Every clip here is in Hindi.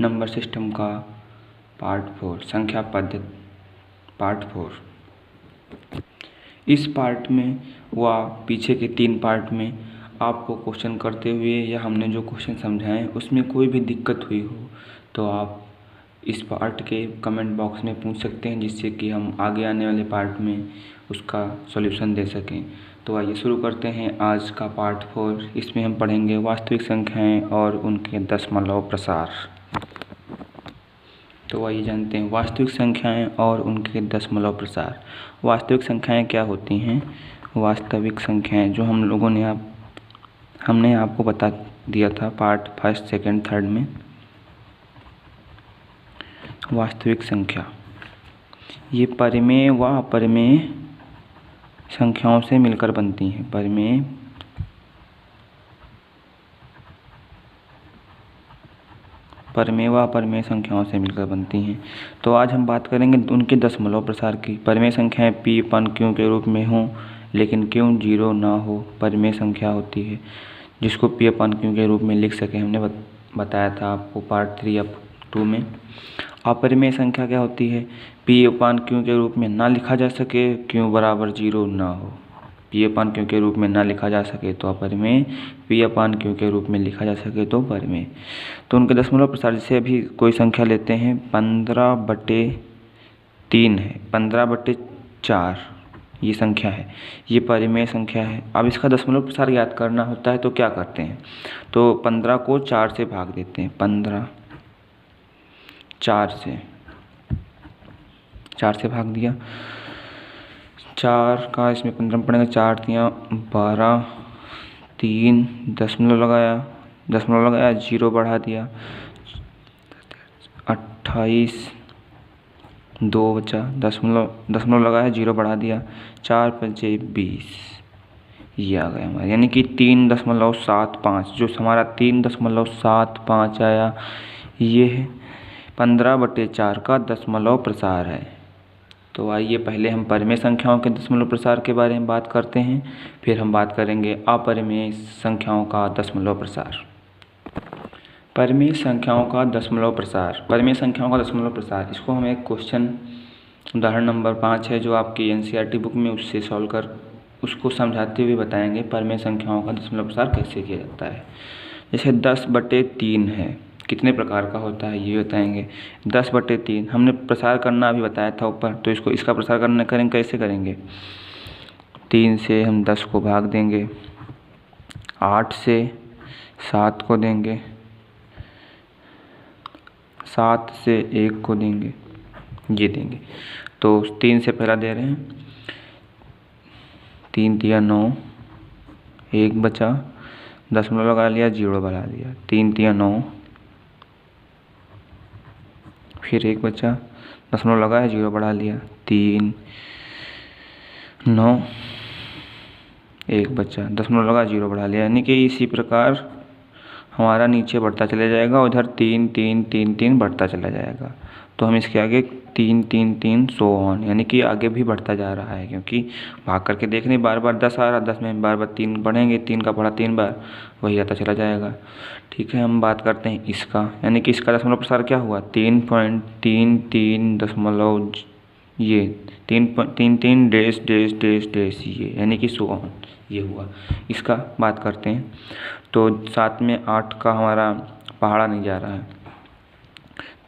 नंबर सिस्टम का पार्ट 4 संख्या पद्धति पार्ट 4। इस पार्ट में व पीछे के 3 पार्ट में आपको क्वेश्चन करते हुए या हमने जो क्वेश्चन समझाए उसमें कोई भी दिक्कत हुई हो तो आप इस पार्ट के कमेंट बॉक्स में पूछ सकते हैं, जिससे कि हम आगे आने वाले पार्ट में उसका सॉल्यूशन दे सकें। तो आइए शुरू करते हैं आज का पार्ट 4। इसमें हम पढ़ेंगे वास्तविक संख्याएं और उनके दशमलव प्रसार। तो आइए जानते हैं वास्तविक संख्याएं और उनके दशमलव प्रसार। वास्तविक संख्याएं क्या होती हैं? वास्तविक संख्याएं जो हमने आपको बता दिया था पार्ट 1, 2, 3 में। वास्तविक संख्या ये परिमेय व अपरिमेय संख्याओं से मिलकर बनती हैं। परिमेय व अपरिमेय संख्याओं से मिलकर बनती हैं। तो आज हम बात करेंगे उनके दशमलव प्रसार की। परिमेय संख्याएं p/q के रूप में हों लेकिन q 0 ना हो, परिमेय संख्या होती है जिसको p/q के रूप में लिख सके। हमने बताया था आपको पार्ट 3 या 2 में। अपरिमेय संख्या क्या होती है? p/q के रूप में ना लिखा जा सके, q बराबर 0 ना हो। p/q के रूप में ना लिखा जा सके तो अपरिमेय, p/q के रूप में लिखा जा सके तो परिमेय। तो उनके दशमलव प्रसार, जैसे अभी कोई संख्या लेते हैं 15/3 है, 15/4 ये संख्या है, ये परिमेय संख्या है। अब इसका दशमलव प्रसार याद करना होता है तो क्या करते हैं? तो 15 को 4 से भाग देते हैं। 15 4 से भाग दिया। 4 का इसमें 15 पड़ेगा, 4 तियाँ 12, 3 दशमलव लगाया 0 बढ़ा दिया, 28, 2 बचा, दशमलव लगाया 0 बढ़ा दिया, 4 × 5 = 20 ये आ गया हमारा, यानी कि 3.75 जो हमारा 3.75 आया, ये 15/4 का दशमलव प्रसार है। तो आइए पहले हम परिमेय संख्याओं के दशमलव प्रसार के बारे में बात करते हैं, फिर हम बात करेंगे अपरिमेय संख्याओं का दशमलव प्रसार। परिमेय संख्याओं का दशमलव प्रसार। परिमेय संख्याओं का दशमलव प्रसार, इसको हम एक क्वेश्चन उदाहरण नंबर 5 है जो आपकी NCERT बुक में, उससे सॉल्व कर उसको समझाते हुए बताएंगे परिमेय संख्याओं का दशमलव प्रसार कैसे किया जाता है। जैसे 10/3 है, कितने प्रकार का होता है ये बताएंगे। 10/3 हमने प्रसार करना अभी बताया था ऊपर, तो इसका प्रसार करेंगे कैसे करेंगे? 3 से हम 10 को भाग देंगे, 8 से 7 को देंगे, 7 से 1 को देंगे, ये देंगे। तो 3 से पहला दे रहे हैं, 3 तिया 9, 1 बचा, दशमलव लगा लिया, 0 बढ़ा दिया, 3 तिया 9, फिर 1 बचा, दशमलव लगाया 0 बढ़ा लिया, 3 9, 1 बचा, दशमलव लगा 0 बढ़ा लिया, यानी कि इसी प्रकार हमारा नीचे बढ़ता चला जाएगा, उधर 3 3 3 3 बढ़ता चला जाएगा। तो हम इसके आगे 3 3 3 सो ऑन, यानी कि आगे भी बढ़ता जा रहा है, क्योंकि भाग करके देख रहे बार बार 10 आ रहा, 10 में बार बार 3 बढ़ेंगे, 3 का पढ़ा 3 बार, वही आता चला जाएगा। ठीक है, हम बात करते हैं इसका, यानी कि इसका दशमलव प्रसार क्या हुआ? 3.33 दशमलव ये 3.33 डैश डैश डैश डैश ये, यानी कि सो ऑन ये हुआ। इसका बात करते हैं तो 7 में 8 का हमारा पहाड़ा नहीं जा रहा है,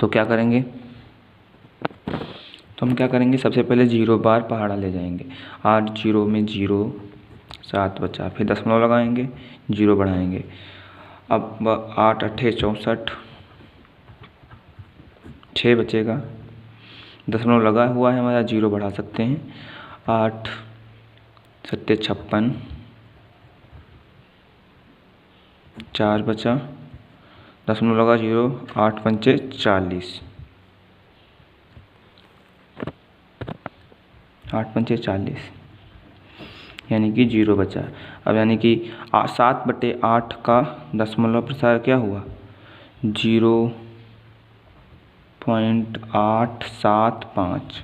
तो क्या करेंगे? तो हम क्या करेंगे? सबसे पहले 0 बार पहाड़ा ले जाएंगे। 8 0 में 0, 7 बचा, फिर दशमलव लगाएंगे, 0 बढ़ाएंगे। अब 8 8 64, 6 बचेगा, दशमलव लगा हुआ है हमारा, 0 बढ़ा सकते हैं। 8 7 56, 4 बचा, दशमलव लगा 0, 8 5 40, 8 5 40, यानी कि 0 बचा। अब यानी कि 7/8 का दशमलव प्रसार क्या हुआ? 0.875।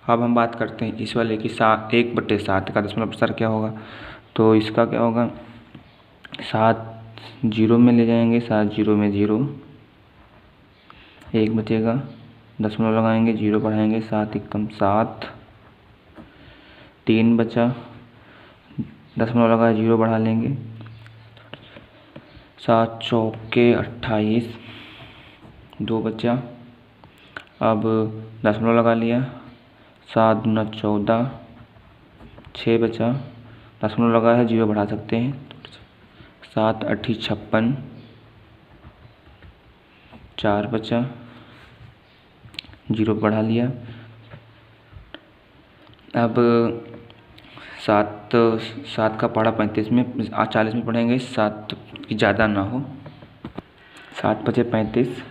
अब हम बात करते हैं इस वाले की 1/7 का दशमलव प्रसार क्या होगा? तो इसका क्या होगा? 7 जीरो में ले जाएंगे, 7 जीरो में 0, 1 बचेगा, दशमलव लगाएंगे, 0 बढ़ाएंगे, 7 एकम 7, 3 बचा, दशमलव लगाए 0 बढ़ा लेंगे, 7 चौके 28, 2 बचा, अब दशमलव लगा लिया, 7 दूना 14, 6 बचा, दशमलव लगा है 0 बढ़ा सकते हैं, 7 8 56, 4 बचा, 0 बढ़ा लिया, अब 7 का पढ़ा 35 में 40 में पढ़ेंगे, 7 की ज़्यादा ना हो, 7 बचे 35,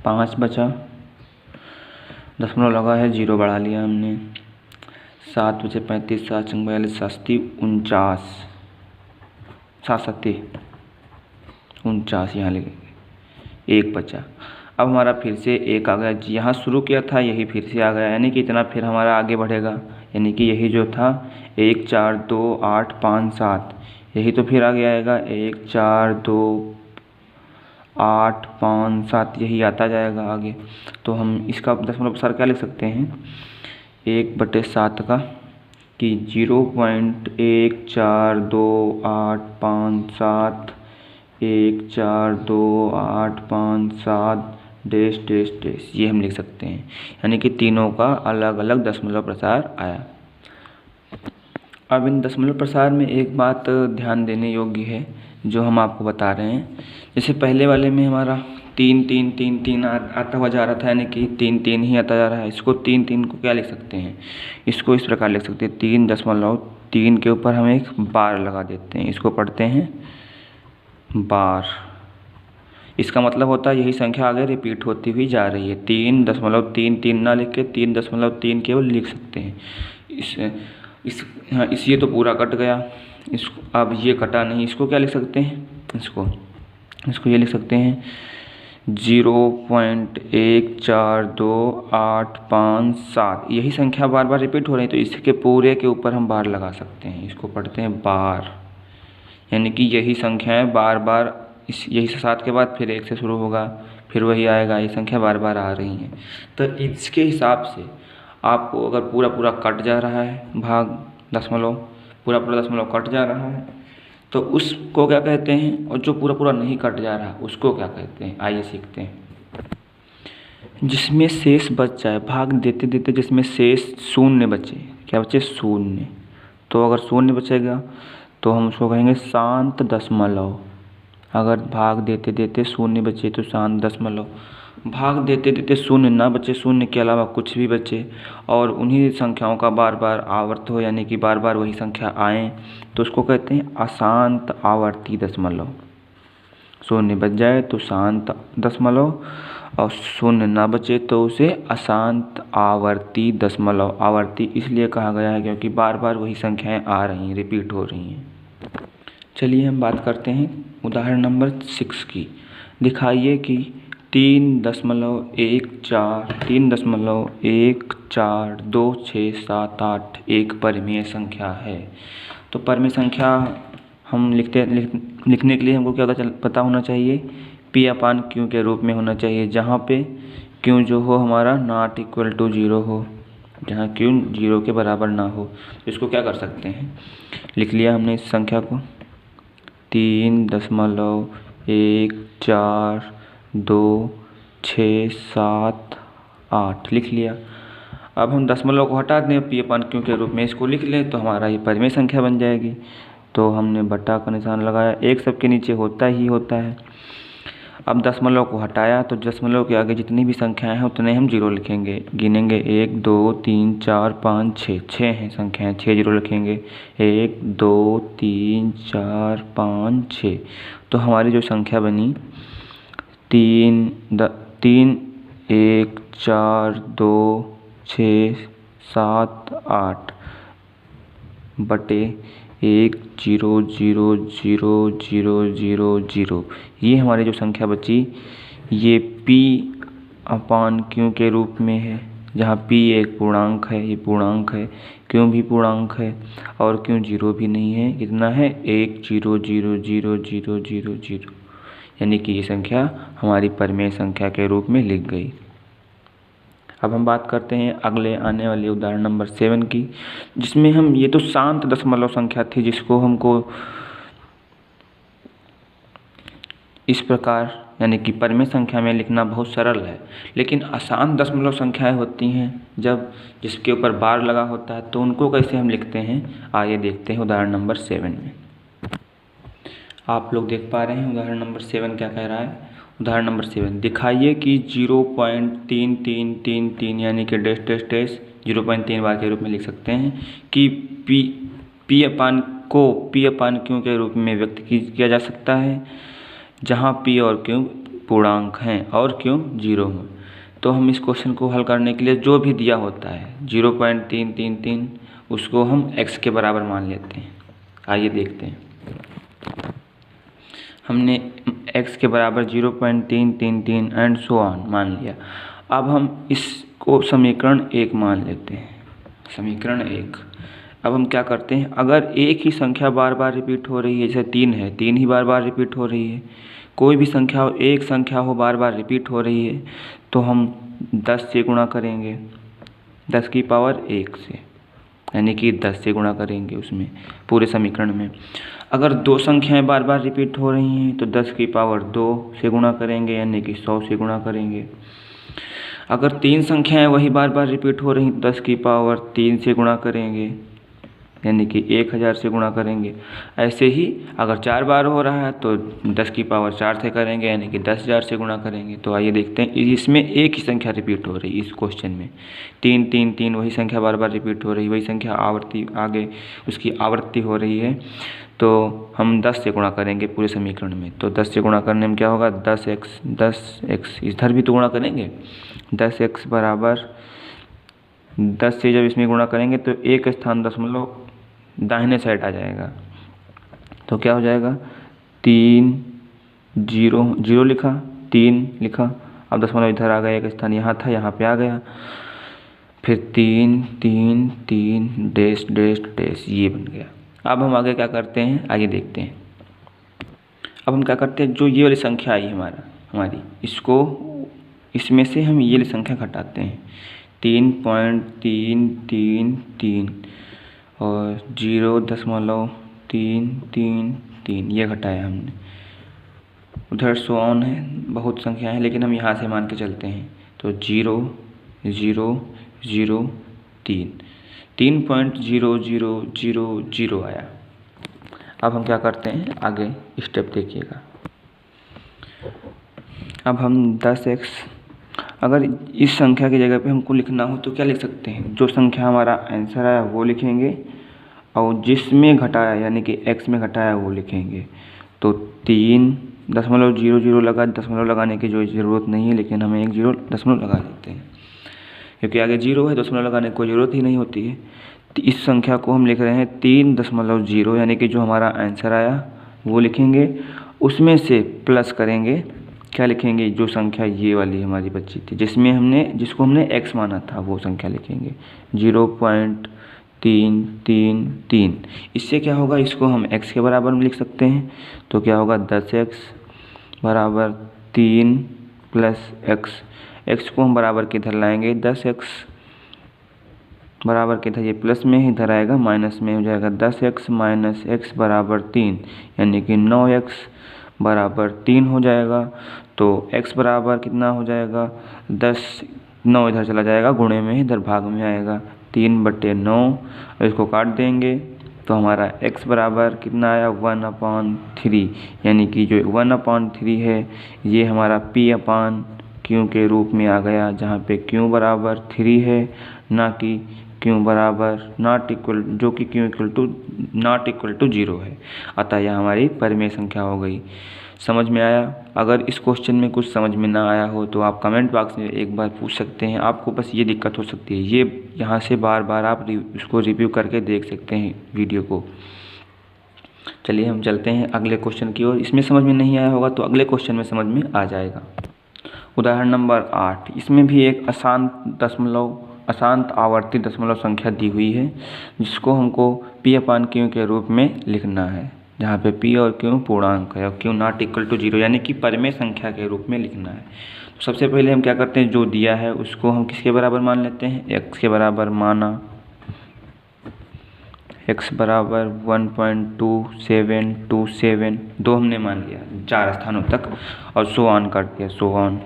5 बचा, दशमलव लगा है 0 बढ़ा लिया हमने, 7 बचे 35, 7 चंग 42, 7 49, 7 7 49 यहाँ लिखेंगे, 1 बचा। अब हमारा फिर से 1 आ गया, यहाँ शुरू किया था यही फिर से आ गया, यानी कि इतना फिर हमारा आगे बढ़ेगा, यानी कि यही जो था 1 4 2 8 5 7, यही तो फिर आगे आएगा 1 4 2 8 5 7, यही आता जाएगा आगे। तो हम इसका दशमलव प्रसार क्या लिख सकते हैं, 1/7 का कि 0.142857 1 4 2 8 5 7 डैश डैश डैश, ये हम लिख सकते हैं, यानी कि तीनों का अलग अलग दशमलव प्रसार आया। अब इन दशमलव प्रसार में एक बात ध्यान देने योग्य है जो हम आपको बता रहे हैं, जैसे पहले वाले में हमारा 3 3 3 3 आता हुआ जा रहा था, यानी कि 3 3 ही आता जा रहा है, इसको 3 3 को क्या लिख सकते हैं, इसको इस प्रकार लिख सकते हैं, 3.3 के ऊपर हम एक बार लगा देते हैं, इसको पढ़ते हैं बार। इसका मतलब होता है यही संख्या आगे रिपीट होती हुई जा रही है, 3.33 ना लिख के 3.3 केवल लिख सकते हैं। इस ये तो पूरा कट गया, इसको अब ये कटा नहीं, इसको क्या लिख सकते हैं, इसको ये लिख सकते हैं 0.142857, यही संख्या बार बार रिपीट हो रही है, तो इसके पूरे के ऊपर हम बार लगा सकते हैं, इसको पढ़ते हैं बार, यानी कि यही संख्याएं बार बार यही 7 के बाद फिर 1 से शुरू होगा, फिर वही आएगा, ये संख्या बार बार आ रही हैं। तो इसके हिसाब से आपको अगर पूरा पूरा कट जा रहा है भाग दशमलव, पूरा दशमलव कट जा रहा है, तो उसको क्या कहते हैं, और जो पूरा पूरा नहीं कट जा रहा उसको क्या कहते हैं, आइए सीखते हैं। जिसमें शेष बच जाए, भाग देते देते जिसमें शेष शून्य बचे, क्या बचे, शून्य, तो अगर शून्य बचेगा तो हम उसको कहेंगे शांत दशमलव। अगर भाग देते देते शून्य बचे तो शांत दशमलव, भाग देते देते शून्य ना बचे, शून्य के अलावा कुछ भी बचे और उन्हीं संख्याओं का बार बार आवर्त हो, यानी कि बार बार वही संख्या आए, तो उसको कहते हैं अशांत आवर्ती दशमलव। शून्य बच जाए तो शांत दशमलव और शून्य ना बचे तो उसे अशांत आवर्ती दशमलव। आवर्ती इसलिए कहा गया है क्योंकि बार बार वही संख्याएं आ रही हैं, रिपीट हो रही हैं। चलिए हम बात करते हैं उदाहरण नंबर 6 की। दिखाइए कि 3.14267 एक परिमेय संख्या है। तो परिमेय संख्या हम लिखने के लिए हमको क्या पता होना चाहिए, P/Q के रूप में होना चाहिए, जहाँ पे Q जो हो हमारा ≠ 0 हो, जहाँ Q 0 के बराबर ना हो। तो इसको क्या कर सकते हैं, लिख लिया हमने इस संख्या को 3.14267 लिख लिया। अब हम दशमलव को हटा दें P/Q के रूप में, इसको लिख लें तो हमारा ये परिमेय संख्या बन जाएगी। तो हमने बटा का निशान लगाया, एक सबके नीचे होता ही होता है। अब दशमलव को हटाया तो दशमलव के आगे जितनी भी संख्याएं हैं उतने हम 0 लिखेंगे, गिनेंगे 1 2 3 4 5 6, 6 हैं संख्याएं, 6 0 लिखेंगे, 1 2 3 4 5 6। तो हमारी जो संख्या बनी 3 1 4 2 6 7 8 बटे 1 0 0 0 0 0 0, ये हमारी जो संख्या बची ये P/Q के रूप में है। जहाँ p एक पूर्णांक है, ये पूर्णांक है, q भी पूर्णांक है और q जीरो भी नहीं है। कितना है? 1 0 0 0 0 0 0, यानी कि ये संख्या हमारी परिमेय संख्या के रूप में लिख गई। अब हम बात करते हैं अगले आने वाले उदाहरण नंबर 7 की, जिसमें हम, ये तो शांत दशमलव संख्या थी जिसको हमको इस प्रकार यानी कि परिमेय संख्या में लिखना बहुत सरल है, लेकिन अशांत दशमलव संख्याएं होती हैं जब जिसके ऊपर बार लगा होता है, तो उनको कैसे हम लिखते हैं आइए देखते हैं उदाहरण नंबर 7 में। आप लोग देख पा रहे हैं उदाहरण नंबर 7 क्या कह रहा है। उदाहरण नंबर 7, दिखाइए कि 0.3333 यानी कि डैश डैश डैश 0.3 बार के रूप में लिख सकते हैं कि P अपान को P अपान Q के रूप में व्यक्त किया जा सकता है, जहाँ P और Q पूर्णांक हैं और Q जीरो हैं। तो हम इस क्वेश्चन को हल करने के लिए जो भी दिया होता है 0.333 उसको हम x के बराबर मान लेते हैं। आइए देखते हैं। हमने x के बराबर 0.333 एंड सो ऑन मान लिया। अब हम इसको समीकरण 1 मान लेते हैं, समीकरण 1। अब हम क्या करते हैं, अगर एक ही संख्या बार बार रिपीट हो रही है, जैसे 3 है, 3 ही बार बार रिपीट हो रही है, कोई भी संख्या हो, एक संख्या हो बार बार रिपीट हो रही है, तो हम 10 से गुणा करेंगे, 10 की पावर 1 से, यानी कि 10 से गुणा करेंगे उसमें पूरे समीकरण में। अगर दो संख्याएं बार बार रिपीट हो रही हैं तो 10 की पावर 2 से गुणा करेंगे, यानी कि 100 से गुणा करेंगे। अगर 3 संख्याएं वही बार बार रिपीट हो रही हैं तो 10 की पावर 3 से गुणा करेंगे, यानी कि 1000 से गुणा करेंगे। ऐसे ही अगर 4 बार हो रहा है तो 10 की पावर 4 से करेंगे, यानी कि 10,000 से गुणा करेंगे। तो आइए देखते हैं, इसमें एक ही संख्या रिपीट हो रही है इस क्वेश्चन में, 3 3 3 वही संख्या बार बार रिपीट हो रही है, वही संख्या आवर्ती आगे उसकी आवृत्ति हो रही है। तो हम 10 से गुणा करेंगे पूरे समीकरण में। तो 10 से गुणा करने में क्या होगा, 10x इधर भी तो गुणा करेंगे, 10x बराबर 10 से जब इसमें गुणा करेंगे तो एक स्थान दशमलव दाहिने साइड आ जाएगा। तो क्या हो जाएगा, 3 0 0 लिखा, 3 लिखा, अब दशमलव इधर आ गया, एक स्थान यहाँ था, यहाँ पे आ गया, फिर 3 3 3 डैश डैश डैश, ये बन गया। अब हम आगे क्या करते हैं आइए देखते हैं। अब हम क्या करते हैं, जो ये वाली संख्या आई हमारी इसको, इसमें से हम ये वाली संख्या घटाते हैं, 3.333 और 0.333 ये घटाया हमने। उधर सो ऑन है, बहुत संख्या है, लेकिन हम यहाँ से मान के चलते हैं। तो 0 0 0 3 3.0000 आया। अब हम क्या करते हैं आगे स्टेप देखिएगा। अब हम 10x, अगर इस संख्या की जगह पे हमको लिखना हो तो क्या लिख सकते हैं, जो संख्या हमारा आंसर आया वो लिखेंगे और जिसमें घटाया यानी कि x में घटाया वो लिखेंगे। तो 3.00 लगा, दशमलव लगाने की जो ज़रूरत नहीं है, लेकिन हमें एक 0 दशमलव लगा देते हैं क्योंकि आगे 0 है, दशमलव लगाने की कोई ज़रूरत ही नहीं होती है। तो इस संख्या को हम लिख रहे हैं 3.0, यानी कि जो हमारा आंसर आया वो लिखेंगे, उसमें से प्लस करेंगे, क्या लिखेंगे, जो संख्या ये वाली हमारी बची थी जिसको हमने x माना था वो संख्या लिखेंगे 0.333। इससे क्या होगा, इसको हम x के बराबर में लिख सकते हैं। तो क्या होगा, 10x बराबर 3 प्लस x को हम बराबर किधर लाएंगे, 10x बराबर किधर, ये प्लस में ही इधर आएगा, माइनस में हो जाएगा, 10x माइनस x बराबर 3, यानी कि 9x बराबर 3 हो जाएगा। तो x बराबर कितना हो जाएगा, 10, 9 इधर चला जाएगा, गुणे में इधर भाग में आएगा, 3/9, और इसको काट देंगे तो हमारा x बराबर कितना आया, 1/3, यानी कि जो 1/3 है ये हमारा p अपान q के रूप में आ गया, जहाँ पे q बराबर 3 है, ना कि q बराबर नॉट इक्वल, जो कि q नॉट इक्वल टू 0 है। अतः यह हमारी परिमेय संख्या हो गई। समझ में आया? अगर इस क्वेश्चन में कुछ समझ में ना आया हो तो आप कमेंट बॉक्स में एक बार पूछ सकते हैं। आपको बस ये दिक्कत हो सकती है, ये यहाँ से बार बार आप इसको रिव्यू करके देख सकते हैं वीडियो को। चलिए हम चलते हैं अगले क्वेश्चन की ओर। इसमें समझ में नहीं आया होगा तो अगले क्वेश्चन में समझ में आ जाएगा। उदाहरण नंबर 8, इसमें भी एक अशांत आवर्ती दशमलव संख्या दी हुई है जिसको हमको P/Q के रूप में लिखना है, जहाँ पे P और Q पूर्णांक है और Q नॉट इक्वल टू 0 यानी कि परिमेय संख्या के रूप में लिखना है। तो सबसे पहले हम क्या करते हैं, जो दिया है उसको हम किसके बराबर मान लेते हैं, x के बराबर माना, x बराबर 1.2727, 2 हमने मान लिया 4 स्थानों तक और सो ऑन कर दिया, सो ऑन।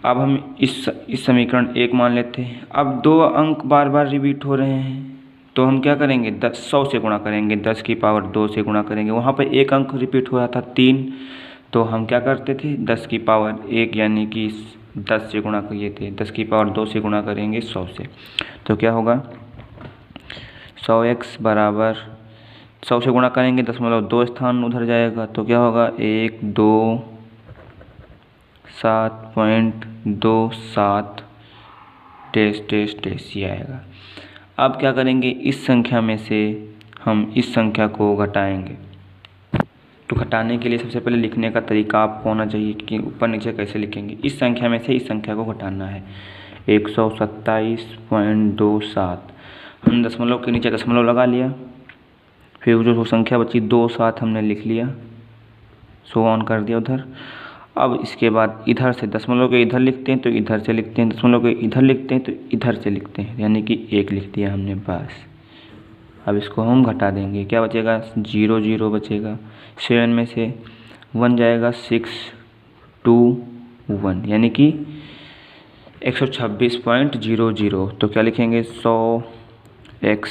अब हम इस समीकरण 1 मान लेते हैं। अब 2 अंक बार बार रिपीट हो रहे हैं तो हम क्या करेंगे, 100 से गुणा करेंगे, 10 की पावर 2 से गुणा करेंगे। वहाँ पर 1 अंक रिपीट हो रहा था 3, तो हम क्या करते थे, 10 की पावर 1 यानी कि 10 से गुणा किए थे, 10 की पावर 2 से गुणा करेंगे 100 से, तो क्या होगा 100x बराबर 100 से गुणा करेंगे 0.2 स्थान उधर जाएगा, तो क्या होगा 127.27 टेस्ट ये आएगा। अब क्या करेंगे, इस संख्या में से हम इस संख्या को घटाएंगे। तो घटाने के लिए सबसे पहले लिखने का तरीका आपको होना चाहिए कि ऊपर नीचे कैसे लिखेंगे। इस संख्या में से इस संख्या को घटाना है, 127.27, हम दशमलव के नीचे दशमलव लगा लिया, फिर जो संख्या बची 27 हमने लिख लिया, सो ऑन कर दिया उधर। अब इसके बाद इधर से दशमलव के इधर लिखते हैं तो इधर से लिखते हैं, दशमलव के इधर लिखते हैं तो इधर से लिखते हैं, यानी कि 1 लिख दिया हमने बस। अब इसको हम घटा देंगे, क्या बचेगा 0 0 बचेगा, 7 में से 1 जाएगा 6 2 1 यानी कि 126.00। तो क्या लिखेंगे 100x,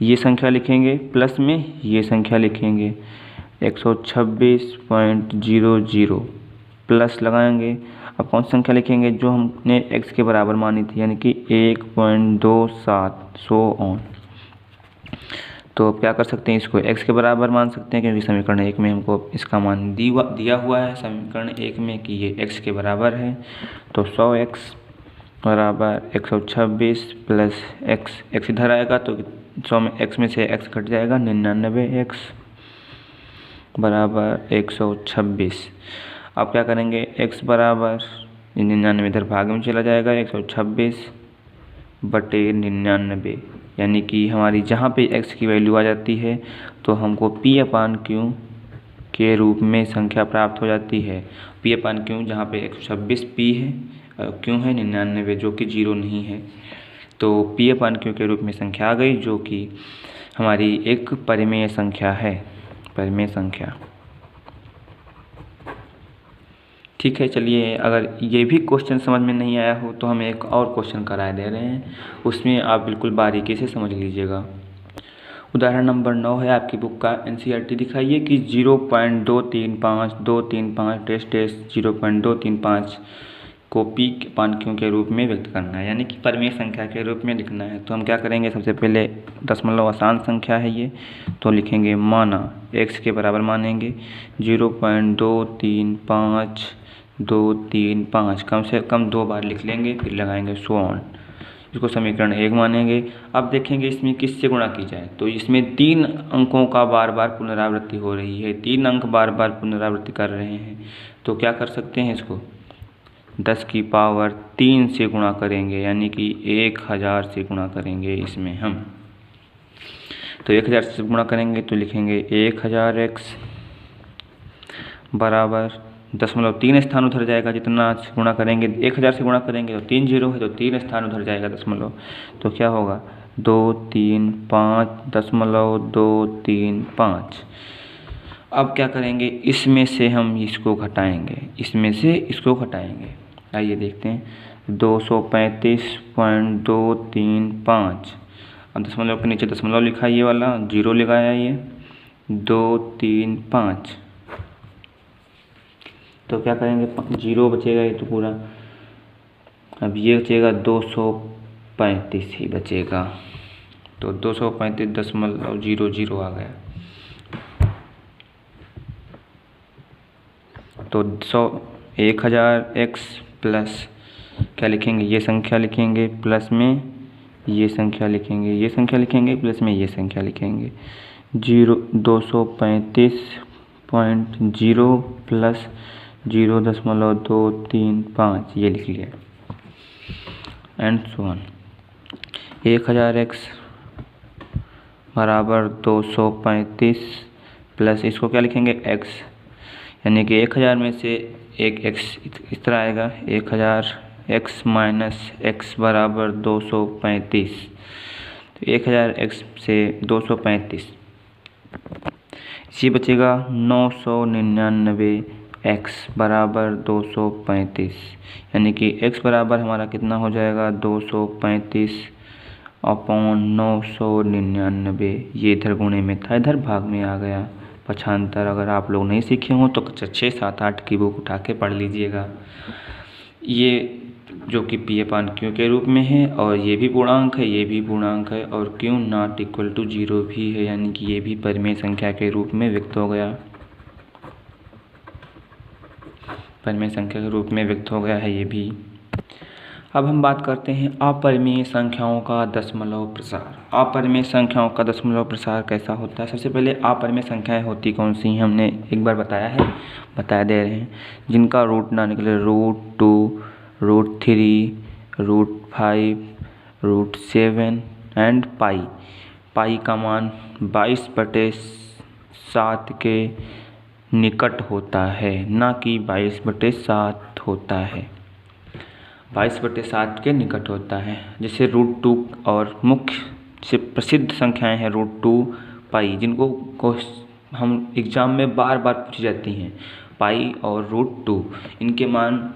ये संख्या लिखेंगे प्लस में ये संख्या लिखेंगे 126.00 प्लस लगाएंगे। अब कौन सी संख्या लिखेंगे, जो हमने x के बराबर मानी थी यानी कि 1.27, सो ऑन। तो क्या कर सकते हैं, इसको x के बराबर मान सकते हैं क्योंकि समीकरण 1 में हमको इसका मान दिया हुआ है समीकरण 1 में कि ये x के बराबर है। तो 100x बराबर 126 प्लस x इधर आएगा तो 100 में x में से x घट जाएगा, 99x बराबर 126। अब क्या करेंगे, x बराबर 99 इधर भाग में चला जाएगा, 126/99 यानी कि हमारी जहाँ पे x की वैल्यू आ जाती है तो हमको P/Q के रूप में संख्या प्राप्त हो जाती है। P/Q जहाँ पे 126 P है, Q है 99 जो कि 0 नहीं है, तो P/Q के रूप में संख्या आ गई जो कि हमारी एक परिमेय संख्या है, परिमेय संख्या। ठीक है, चलिए अगर ये भी क्वेश्चन समझ में नहीं आया हो तो हम एक और क्वेश्चन करा दे रहे हैं, उसमें आप बिल्कुल बारीकी से समझ लीजिएगा। उदाहरण नंबर 9 है आपकी बुक का, NCERT दिखाइए कि 0.235 टेस्ट 0.235 को P/Q के रूप में व्यक्त करना है, यानी कि परिमेय संख्या के रूप में लिखना है। तो हम क्या करेंगे, सबसे पहले दशमलव आसान संख्या है ये, तो लिखेंगे माना x के बराबर मानेंगे 0.235235 कम से कम 2 बार लिख लेंगे, फिर लगाएंगे सो ऑन। इसको समीकरण 1 मानेंगे। अब देखेंगे इसमें किससे गुणा की जाए, तो इसमें 3 अंकों का बार बार पुनरावृत्ति हो रही है, 3 अंक बार बार पुनरावृत्ति कर रहे हैं, तो क्या कर सकते हैं, इसको 10 की पावर 3 से गुणा करेंगे, यानी कि 1000 से गुणा करेंगे इसमें हम। तो 1000 से गुणा करेंगे तो लिखेंगे 1000x बराबर 0.3 स्थान उधर जाएगा, जितना गुणा करेंगे 1000 से गुणा करेंगे तो 3 0 है तो 3 स्थान उधर जाएगा दशमलव, तो क्या होगा 235.235। अब क्या करेंगे, इसमें से हम इसको घटाएंगे, इसमें से इसको घटाएंगे। आइए देखते हैं 235.235। अब दशमलव के नीचे दशमलव लिखा, ये वाला 0 लगाया, ये 235। तो क्या करेंगे, 0 बचेगा ये तो पूरा, अब ये बचेगा 235 ही बचेगा, तो 235.00 आ गया। तो 1000x प्लस क्या लिखेंगे, ये संख्या लिखेंगे, प्लस में ये संख्या लिखेंगे, ये संख्या लिखेंगे, प्लस में ये संख्या लिखेंगे, 235.0 प्लस 0.235 ये लिख लिया एंड सो ऑन। 1000x बराबर 235 प्लस इसको क्या लिखेंगे x, यानी कि 1000 में से एक x इस तरह आएगा 1000x माइनस x बराबर 235। तो 1000x से 235 ये बचेगा 999x बराबर 235, यानी कि x बराबर हमारा कितना हो जाएगा 235 अपॉन 999। ये इधर गुणे में था, इधर भाग में आ गया। पक्षांतर अगर आप लोग नहीं सीखे हों तो 6, 7, 8 की बुक उठा के पढ़ लीजिएगा। ये जो कि पी अपान क्यू के रूप में है और ये भी पूर्णांक है, ये भी पूर्णांक है और क्यू नॉट इक्वल टू 0 भी है, यानी कि ये भी परिमेय संख्या के रूप में व्यक्त हो गया, परिमेय संख्या के रूप में व्यक्त हो गया है ये भी। अब हम बात करते हैं अपरिमेय संख्याओं का दशमलव प्रसार। अपरिमेय संख्याओं का दशमलव प्रसार कैसा होता है? सबसे पहले अपरिमेय संख्याएं होती कौन सी हैं हमने एक बार बताया है, बता दे रहे हैं। जिनका रूट ना निकले, √2, √3, √5, √7 एंड पाई। पाई का मान 22/7 के निकट होता है, ना कि 22/7 होता है, 22/7 के निकट होता है। जैसे √2 और मुख्य से प्रसिद्ध संख्याएं हैं √2, पाई, जिनको हम एग्जाम में बार बार पूछी जाती हैं। पाई और √2 इनके मान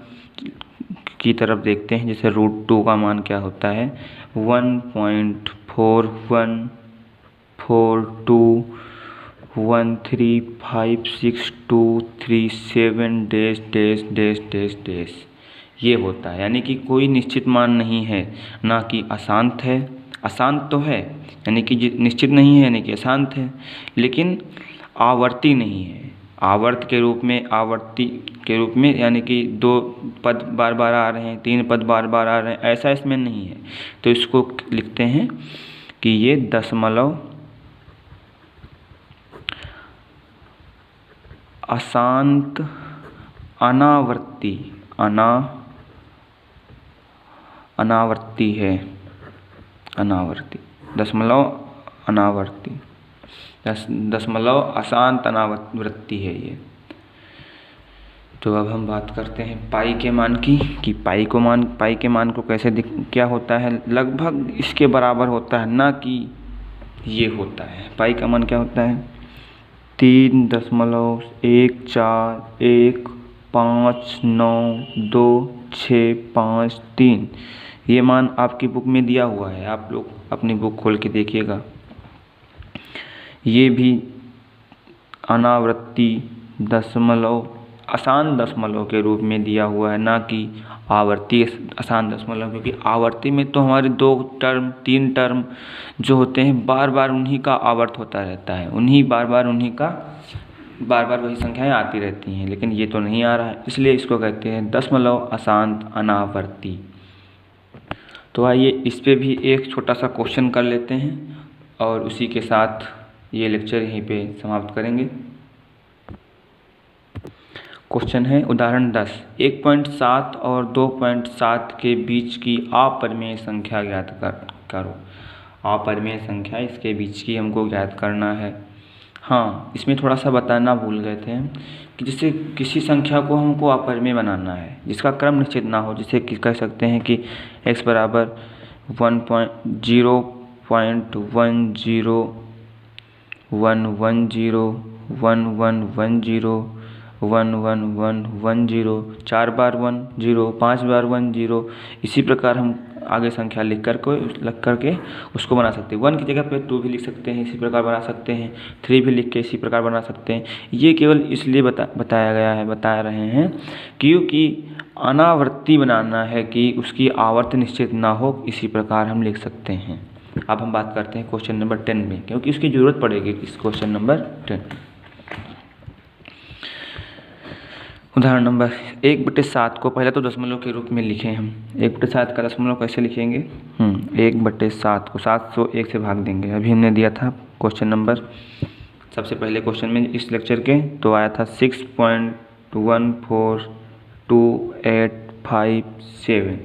की तरफ देखते हैं। जैसे √2 का मान क्या होता है 1.4142135623 ये होता है, यानी कि कोई निश्चित मान नहीं है, ना कि अशांत है। अशांत तो है यानी कि निश्चित नहीं है, यानी कि अशांत है, लेकिन आवर्ती नहीं है। आवर्ती के रूप में यानी कि 2 पद बार बार आ रहे हैं, 3 पद बार बार आ रहे हैं, ऐसा इसमें नहीं है। तो इसको लिखते हैं कि ये दशमलव अशांत अनावर्ती है, दशमलव अनावर्ती, दशमलव अशांत अनावर्ती है ये। तो अब हम बात करते हैं पाई के मान की, कि पाई के मान को कैसे क्या होता है, लगभग इसके बराबर होता है, ना कि ये होता है। पाई का मान क्या होता है 3.141592653। ये मान आपकी बुक में दिया हुआ है, आप लोग अपनी बुक खोल के देखिएगा। ये भी अनावर्ती दशमलव अशांत दशमलव के रूप में दिया हुआ है, ना कि आवर्ती अशांत दशमलव, क्योंकि आवर्ती में तो हमारे 2 टर्म 3 टर्म जो होते हैं बार बार उन्हीं का आवर्त होता रहता है, बार बार वही संख्याएं आती रहती हैं, लेकिन ये तो नहीं आ रहा है, इसलिए इसको कहते हैं दशमलव अशांत अनावर्ती। तो आइए इस पे भी एक छोटा सा क्वेश्चन कर लेते हैं और उसी के साथ ये लेक्चर यहीं पे समाप्त करेंगे। क्वेश्चन है उदाहरण 10, 1.7 और 2.7 के बीच की अपरिमेय संख्या ज्ञात करो। अपरिमेय संख्या इसके बीच की हमको ज्ञात करना है। हाँ, इसमें थोड़ा सा बताना भूल गए थे कि जैसे किसी संख्या को हमको अपरिमेय बनाना है जिसका क्रम निश्चित ना हो, जैसे कि कह सकते हैं कि x बराबर 1.0.11011101110 4 बार 1 0, 5 बार 1 0। इसी प्रकार हम आगे संख्या लिख करके उसको बना सकते हैं। 1 की जगह पे 2 भी लिख सकते हैं, इसी प्रकार बना सकते हैं। 3 भी लिख के इसी प्रकार बना सकते हैं। ये केवल इसलिए बता रहे हैं क्योंकि अनावर्ती बनाना है कि उसकी आवर्त निश्चित ना हो, इसी प्रकार हम लिख सकते हैं। अब हम बात करते हैं क्वेश्चन नंबर 10 में, क्योंकि उसकी ज़रूरत पड़ेगी इस क्वेश्चन नंबर 10। उदाहरण नंबर 1/7 को पहले तो दशमलव के रूप में लिखे हम। 1/7 का दशमलव कैसे लिखेंगे 1/7 को 701 से भाग देंगे। अभी हमने दिया था क्वेश्चन नंबर सबसे पहले क्वेश्चन में इस लेक्चर के, तो आया था 1428557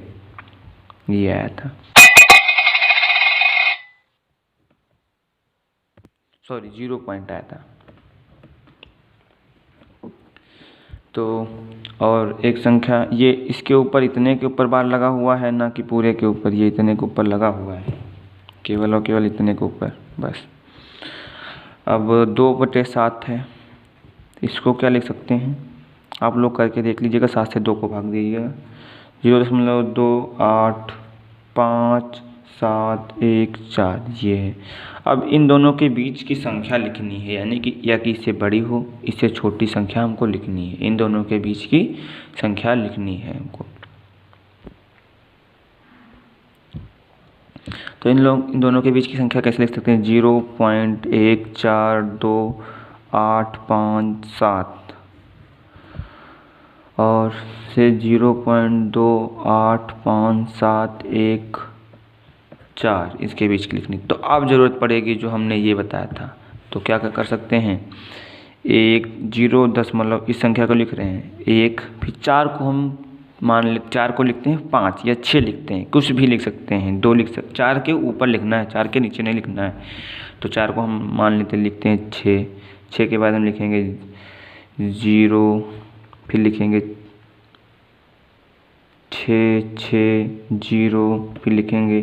ये आया था। सॉरी 0 पॉइंट आया था। तो और एक संख्या ये इसके ऊपर इतने के ऊपर बार लगा हुआ है, ना कि पूरे के ऊपर, ये इतने के ऊपर लगा हुआ है, केवल और केवल इतने के ऊपर बस। अब 2/7 है, इसको क्या लिख सकते हैं आप लोग करके देख लीजिएगा। 7 से 2 को भाग दीजिएगा। 0.285714 ये है। अब इन दोनों के बीच की संख्या लिखनी है, यानी कि या कि इससे बड़ी हो इससे छोटी संख्या हमको लिखनी है। इन दोनों के बीच की संख्या लिखनी है हमको। तो इन दोनों के बीच की संख्या कैसे लिख सकते हैं? 0.142857 और से 0.285714 इसके बीच की लिखनी। तो अब ज़रूरत पड़ेगी जो हमने ये बताया था। तो क्या कर सकते हैं, 0 इस संख्या को लिख रहे हैं 1, फिर 4 को हम मान 4 को लिखते हैं 5 या 6 लिखते हैं, कुछ भी लिख सकते हैं, 2 लिख सकते। 4 के ऊपर लिखना है, 4 के नीचे नहीं लिखना है। तो 4 को हम मान लेते लिखते हैं 6। 6 के बाद हम लिखेंगे 0, फिर लिखेंगे 660, फिर लिखेंगे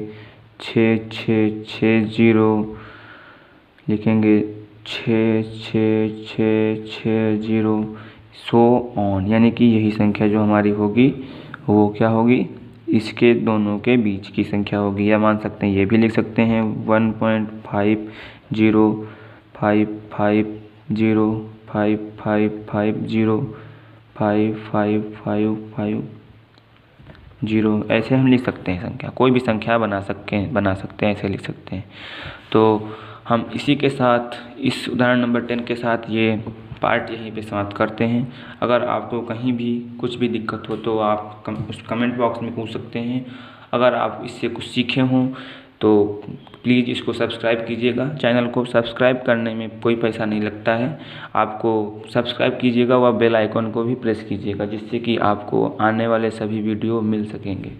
6660, लिखेंगे 66660 सो ऑन। यानी कि यही संख्या जो हमारी होगी वो क्या होगी, इसके दोनों के बीच की संख्या होगी। या मान सकते हैं ये भी लिख सकते हैं 1.50505505550 ऐसे हम लिख सकते हैं संख्या। कोई भी संख्या बना सकते हैं, ऐसे लिख सकते हैं। तो हम इसी के साथ इस उदाहरण नंबर 10 के साथ ये पार्ट यहीं पे समाप्त करते हैं। अगर आपको कहीं भी कुछ भी दिक्कत हो तो आप उस कमेंट बॉक्स में पूछ सकते हैं। अगर आप इससे कुछ सीखे हों तो प्लीज़ इसको सब्सक्राइब कीजिएगा। चैनल को सब्सक्राइब करने में कोई पैसा नहीं लगता है, आपको सब्सक्राइब कीजिएगा व बेल आइकन को भी प्रेस कीजिएगा, जिससे कि आपको आने वाले सभी वीडियो मिल सकेंगे।